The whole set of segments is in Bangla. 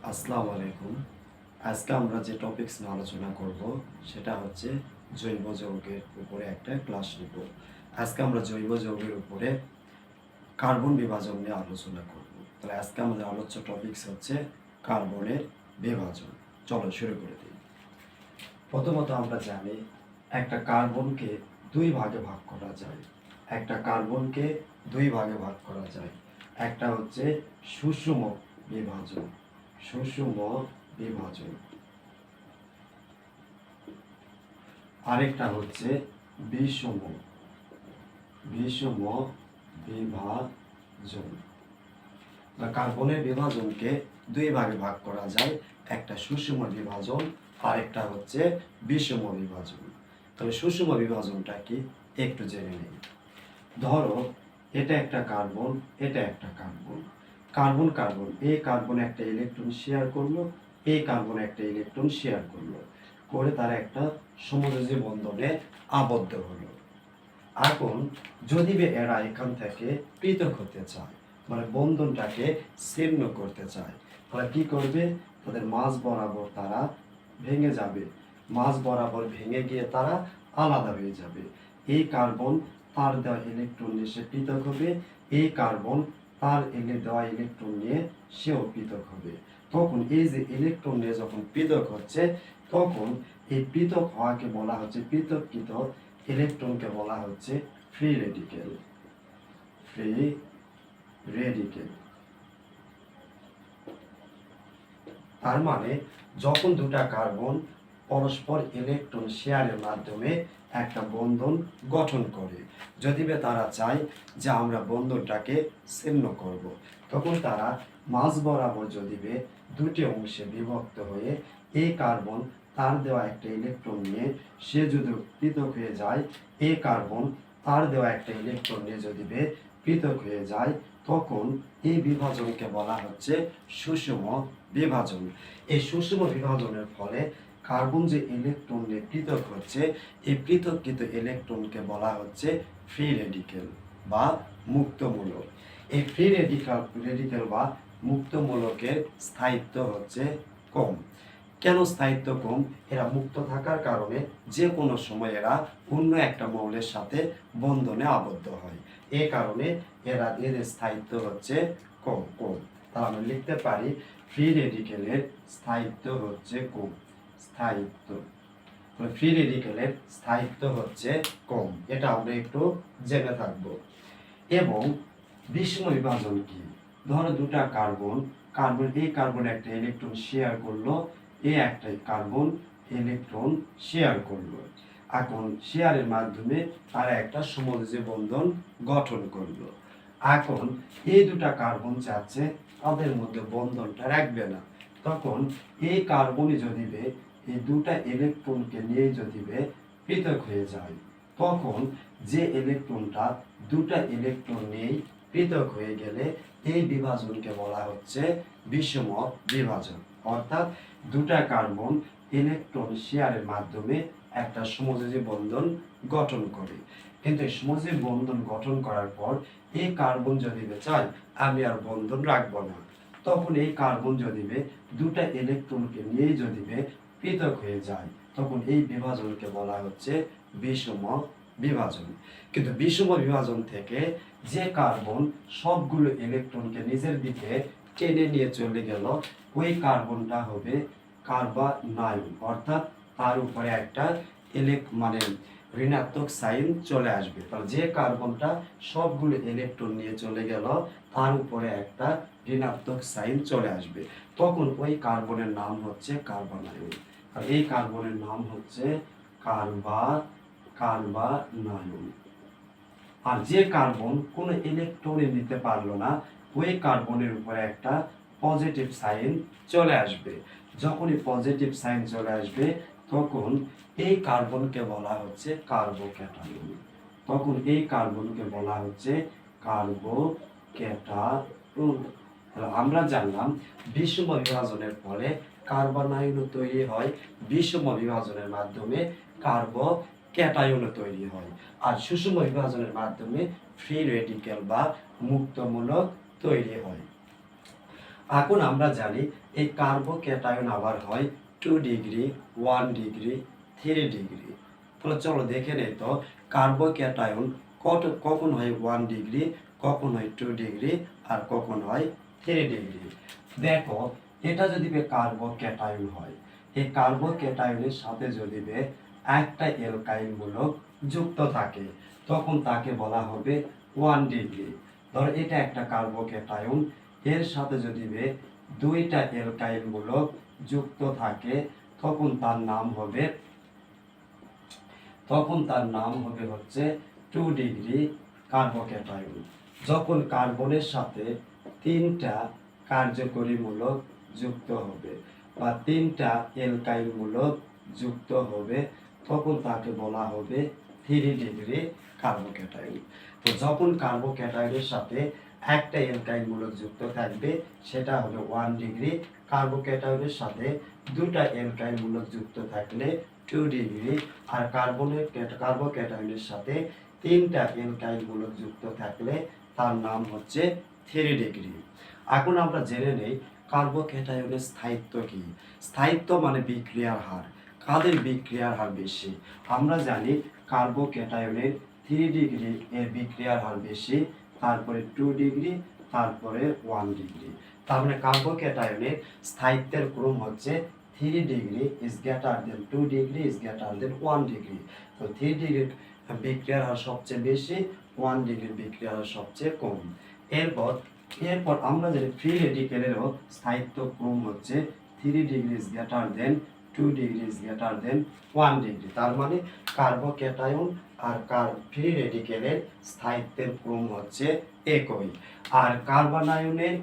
আসসালামু আলাইকুম। আজকে আমরা যে টপিকস নিয়ে আলোচনা করব সেটা হচ্ছে জৈব যৌগের উপরে একটা ক্লাস নিব। আজকে আমরা জৈব যৌগের উপরে কার্বন বিভাজন নিয়ে আলোচনা করব। তাহলে আজকে আমাদের আলোচ্য টপিকস হচ্ছে কার্বনের বিভাজন। চলো শুরু করে দিই। প্রথমত আমরা জানি একটা কার্বনকে দুই ভাগে ভাগ করা যায়। একটা কার্বনকে দুই ভাগে ভাগ করা যায়। একটা হচ্ছে সুষম বিভাজন, সুষম বিভাজন। আরেকটা হচ্ছে বিষম, বিষম বিভাজন। কার্বনের বিভাজনকে দুই ভাগে ভাগ করা যায়, একটা সুষম বিভাজন আর একটা হচ্ছে বিষম বিভাজন। তবে সুষম বিভাজনটা কি একটু জেনে নেই। ধরো এটা একটা কার্বন, এটা একটা কার্বন, কার্বন কার্বন, এই কার্বন একটা ইলেকট্রন শেয়ার করলো, এই কার্বন একটা ইলেকট্রন শেয়ার করলো, করে তারা একটা সমযোজী বন্ধনে আবদ্ধ হলো। এখন যদি এরা এখান থেকে পৃথক হতে চায়, মানে বন্ধনটাকে ছিন্ন করতে চায়, তাহলে কি করবে? তাদের মাঝ বরাবর তারা ভেঙে যাবে, মাঝ বরাবর ভেঙে গিয়ে তারা আলাদা হয়ে যাবে। এই কার্বন তার দেওয়া ইলেকট্রন নিয়ে সে পৃথক হবে, এই কার্বন তার দেওয়া ইলেকট্রন নিয়ে সেও পৃথক হবে। তখন এই যে ইলেকট্রন নিয়ে যখন পৃথক হচ্ছে, তখন এই পৃথক হওয়াকে বলা হচ্ছে, পৃথককৃত ইলেকট্রনকে বলা হচ্ছে ফ্রি রেডিকেল, ফ্রি রেডিকেল। তার মানে যখন দুটা কার্বন পরস্পর ইলেকট্রন শেয়ারের মাধ্যমে একটা বন্ধন গঠন করে, যদি তারা চায় যে আমরা বন্ধনটাকে ছিন্ন করব, তখন তারা মাঝ বরাবর যদি দুটি অংশে বিভক্ত হয়ে এই কার্বন তার দেওয়া একটা ইলেকট্রন নিয়ে সে যদি পৃথক হয়ে যায়, এই কার্বন তার দেওয়া একটা ইলেকট্রন নিয়ে যদি পৃথক হয়ে যায়, তখন এই বিভাজনকে বলা হচ্ছে সুষম বিভাজন। এই সুষম বিভাজনের ফলে কার্বন যে ইলেকট্রন নিয়ে পৃথক হচ্ছে, এই পৃথককৃত ইলেকট্রনকে বলা হচ্ছে ফ্রি রেডিকেল বা মুক্তমূলক। এই ফ্রি রেডিকেল বা মুক্তমূলকের স্থায়িত্ব হচ্ছে কম। কেন স্থায়িত্ব কম? এরা মুক্ত থাকার কারণে যে কোনো সময় এরা অন্য একটা মৌলের সাথে বন্ধনে আবদ্ধ হয়, এই কারণে এদের স্থায়িত্ব হচ্ছে কম। তাহলে আমরা লিখতে পারি ফ্রি রেডিকেলের স্থায়িত্ব হচ্ছে কম, স্থায়িত্ব, ফ্রি রেডিকেলের স্থায়িত্ব হচ্ছে কম, এটা আমরা একটু জেনে থাকবো। এবং বিষম বিভাজন কি? ধরো দুটা কার্বন, এই কার্বন একটা ইলেকট্রন শেয়ার করলো, এই একটা কার্বন ইলেকট্রন শেয়ার করলো। এখন শেয়ারের মাধ্যমে তারা একটা সমযোজী বন্ধন গঠন করলো। এখন এই দুটা কার্বন চাচ্ছে তাদের মধ্যে বন্ধনটা রাখবে না, তখন এই কার্বনই যদি এই দুটা ইলেকট্রনকে নিয়ে যদি পৃথক হয়ে যায়, তখন যে ইলেকট্রনটা দুটা ইলেকট্রন নিয়েই পৃথক হয়ে গেলে এই বিভাজনকে বলা হচ্ছে বিষম বিভাজন। অর্থাৎ দুটা কার্বন ইলেকট্রন শেয়ারের মাধ্যমে একটা সমযোজী বন্ধন গঠন করে, কিন্তু এই সমযোজী বন্ধন গঠন করার পর এই কার্বন যদি চায় আমি আর বন্ধন রাখবো না, তখন এই কার্বন যদি দুটা ইলেকট্রনকে নিয়েই যদি পৃথক হয়ে যায়, তখন এই বিভাজনকে বলা হচ্ছে বিষম বিভাজন। কিন্তু বিষম বিভাজন থেকে যে কার্বন সবগুলো ইলেকট্রনকে নিজের দিকে টেনে নিয়ে চলে গেল, ওই কার্বনটা হবে কার্বনায়ন, অর্থাৎ তার উপরে একটা মানে ঋণাত্মক সাইন চলে আসবে। তাহলে যে কার্বনটা সবগুলো ইলেকট্রন নিয়ে চলে গেল, তার উপরে একটা ঋণাত্মক সাইন চলে আসবে, তখন ওই কার্বনের নাম হচ্ছে কার্বনায়ন। আর এই কার্বনের নাম হচ্ছে কার্বনায়ন। আর যে কার্বন কোনো ইলেকট্রনে নিতে পারলো না, ওই কার্বনের উপরে একটা পজিটিভ সাইন চলে আসবে। যখনই পজিটিভ সাইন চলে আসবে, তখন এই কার্বনকে বলা হচ্ছে কার্বোক্যাটায়ন। তখন এই কার্বনকে বলা হচ্ছে কার্বোক্যাটায়ন। আমরা জানলাম বিষম বিভাজনের ফলে কার্বনায়ন তৈরি হয়, বিষম বিভাজনের মাধ্যমে কার্বোক্যাটায়ন তৈরি হয়, আর সুষম বিভাজনের মাধ্যমে ফ্রি রেডিকেল বা মুক্তমূলক তৈরি হয়। এখন আমরা জানি এই কার্বোক্যাটায়ন আবার হয় 2 ডিগ্রি, 1 ডিগ্রি, 3 ডিগ্রি। তাহলে চলো দেখে নেই তো কার্বোক্যাটায়ন কখন হয় 1 ডিগ্রি, কখন হয় 2 ডিগ্রি, আর কখন হয় 3 ডিগ্রি। দেখো, এটা যদি কার্বোক্যাটায়ন হয়, এই কার্বোক্যাটায়নের সাথে যদি একটা অ্যালকাইল মূলক যুক্ত থাকে, তখন তাকে বলা হবে 1 ডিগ্রি। ধরো এটা একটা কার্বোক্যাটায়ন, এর সাথে যদি দুইটা অ্যালকাইল মূলক যুক্ত থাকে, তখন তার নাম হবে হচ্ছে 2 ডিগ্রি কার্বোক্যাটায়ন। যখন কার্বনের সাথে তিনটা কার্যকরী মূলক যুক্ত হবে বা তিনটা অ্যালকাইল মূলক যুক্ত হবে, তখন তাকে বলা হবে 3 ডিগ্রি কার্বোক্যাটায়ন। তো যখন কার্বোক্যাটায়নের সাথে একটা অ্যালকাইল মূলক যুক্ত থাকবে, সেটা হবে 1 ডিগ্রি। কার্বোক্যাটায়নের সাথে দুটা অ্যালকাইল মূলক যুক্ত থাকলে 2 ডিগ্রি। আর কার্বোক্যাটায়নের সাথে তিনটা অ্যালকাইল মূলক যুক্ত থাকলে তার নাম হচ্ছে 3 ডিগ্রি। এখন আমরা জেনে নেই কার্বোক্যাটায়নের স্থায়িত্ব কি। স্থায়িত্ব মানে বিক্রিয়ার হার। কাদের বিক্রিয়ার হার বেশি? আমরা জানি কার্বোক্যাটায়নের 3 ডিগ্রি এর বিক্রিয়ার হার বেশি, তারপরে 2 ডিগ্রি, তারপরে 1 ডিগ্রি। তার মানে কার্বোক্যাটায়নের স্থায়িত্বের ক্রম হচ্ছে 3 degree is greater than 2 degree is greater than 1 degree. তো 3 ডিগ্রির বিক্রিয়ার হার সবচেয়ে বেশি, 1 ডিগ্রির বিক্রিয়ার হার সবচেয়ে কম। এরপর আমরা জানি ফ্রি রেডিকেলেরও স্থায়িত্ব ক্রম হচ্ছে 3 degree is greater than 2 degree is greater than 1 degree. তার মানে কার্বোক্যাটায়ন আর ফ্রি রেডিকেলের স্থায়িত্বের ক্রম হচ্ছে একই। আর কার্বনায়নের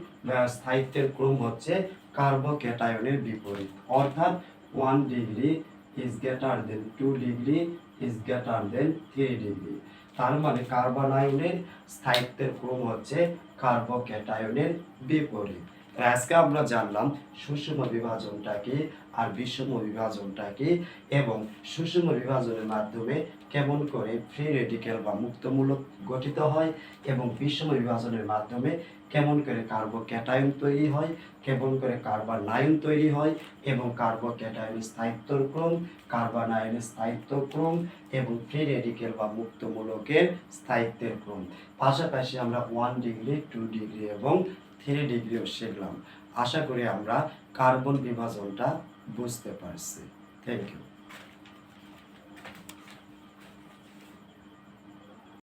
স্থায়িত্বের ক্রম হচ্ছে কার্বোক্যাটায়নের বিপরীত, অর্থাৎ 1 degree is greater than 2 degree is greater than 3 degree. তার মানে কার্বনায়নের স্থায়িত্বের ক্রম হচ্ছে কার্বোক্যাটায়নের বিপরীত। আজকে আমরা জানলাম সুষম বিভাজনটা কি আর বিষম বিভাজনটা কি, এবং সুষম বিভাজনের মাধ্যমে কেমন করে ফ্রি রেডিকেল বা মুক্তমূলক গঠিত হয়, এবং বিষম বিভাজনের মাধ্যমে কেমন করে কার্বোক্যাটায়ন তৈরি হয়, কেমন করে কার্বনায়ন তৈরি হয়, এবং কার্বোক্যাটায়নের স্থায়িত্বর ক্রম, কার্বনায়নের স্থায়িত্ব ক্রম, এবং ফ্রি রেডিকেল বা মুক্তমূলকের স্থায়িত্বের ক্রম। পাশাপাশি আমরা 1 ডিগ্রি, 2 ডিগ্রি এবং 3 ডিগ্রিও শিখলাম। আশা করি আমরা কার্বন বিভাজনটা বুঝতে পারছি। Thank you.